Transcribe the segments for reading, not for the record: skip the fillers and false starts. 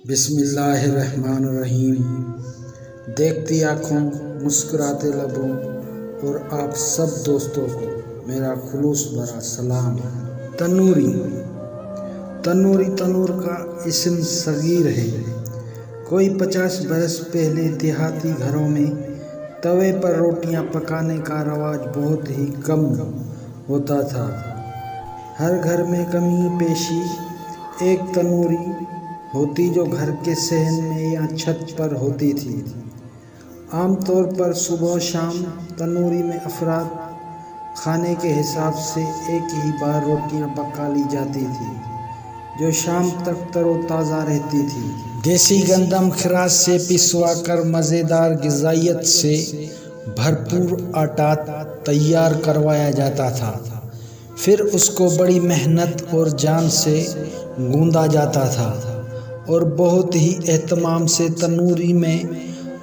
بسم اللہ الرحمن الرحیم۔ دیکھتی آنکھوں، مسکراتے لبوں اور آپ سب دوستوں کو میرا خلوص بھرا سلام۔ تنوری تنور کا اسم صغیر ہے۔ کوئی 50 برس پہلے دیہاتی گھروں میں توے پر روٹیاں پکانے کا رواج بہت ہی کم ہوتا تھا۔ ہر گھر میں کمی پیشی ایک تنوری ہوتی جو گھر کے صحن میں یا چھت پر ہوتی تھی۔ عام طور پر صبح و شام تنوری میں افراد کھانے کے حساب سے ایک ہی بار روٹیاں پکا لی جاتی تھی جو شام تک تر و تازہ رہتی تھی۔ دیسی گندم خراش سے پسوا کر مزیدار غذائیت سے بھرپور آٹا تیار کروایا جاتا تھا، پھر اس کو بڑی محنت اور جان سے گوندا جاتا تھا اور بہت ہی اہتمام سے تنوری میں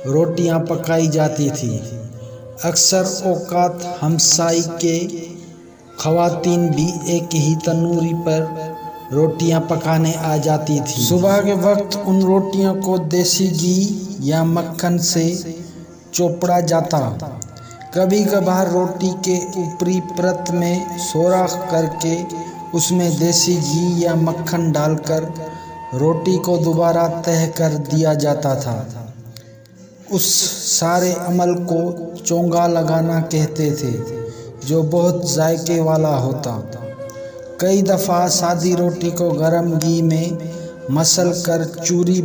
روٹیاں پکائی جاتی تھیں۔ اکثر اوقات ہمسائی کے خواتین بھی ایک ہی تنوری پر روٹیاں پکانے آ جاتی تھیں۔ صبح کے وقت ان روٹیوں کو دیسی گھی یا مکھن سے چوپڑا جاتا۔ کبھی کبھار روٹی کے اوپری پرت میں سوراخ کر کے اس میں دیسی گھی یا مکھن ڈال کر روٹی کو دوبارہ تہہ کر دیا جاتا تھا۔ اس سارے عمل کو چونگا لگانا کہتے تھے جو بہت ذائقے والا ہوتا۔ کئی دفعہ سادی روٹی کو گرم گھی میں مسل کر چوری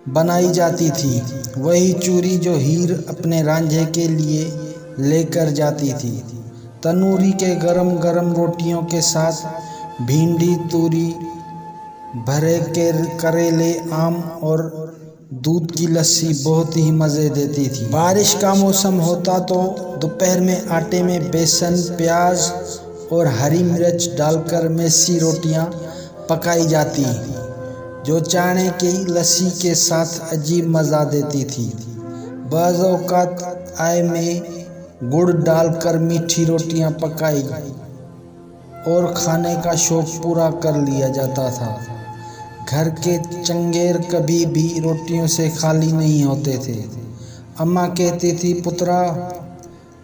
بنائی جاتی تھی، وہی چوری جو ہیر اپنے رانجھے کے لیے لے کر جاتی تھی۔ تنوری کے گرم گرم روٹیوں کے ساتھ بھنڈی، توری، بھرے کریلے، آم اور دودھ کی لسی بہت ہی مزے دیتی تھی۔ بارش کا موسم ہوتا تو دوپہر میں آٹے میں بیسن، پیاز اور ہری مرچ ڈال کر میسی روٹیاں پکائی جاتی جو چانے کی لسی کے ساتھ عجیب مزہ دیتی تھی۔ بعض اوقات آئے میں گڑ ڈال کر میٹھی روٹیاں پکائی اور کھانے کا شوق پورا کر لیا جاتا تھا۔ گھر کے چنگیر کبھی بھی روٹیوں سے خالی نہیں ہوتے تھے۔ اماں کہتی تھی، پترا،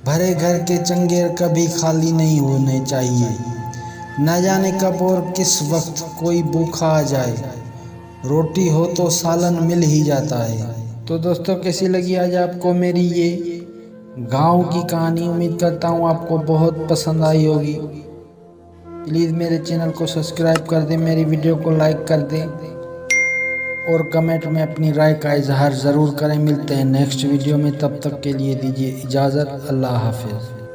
بھرے گھر کے چنگیر کبھی خالی نہیں ہونے چاہیے، نہ جانے کب اور کس وقت کوئی بھوکا آ جائے، روٹی ہو تو سالن مل ہی جاتا ہے۔ تو دوستوں، کیسی لگی آج آپ کو میری یہ گاؤں کی کہانی؟ امید کرتا ہوں آپ کو بہت پسند آئی ہوگی۔ پلیز میرے چینل کو سبسکرائب کر دیں، میری ویڈیو کو لائک کر دیں اور کمنٹ میں اپنی رائے کا اظہار ضرور کریں۔ ملتے ہیں نیکسٹ ویڈیو میں، تب تک کے لیے دیجیے اجازت۔ اللہ حافظ۔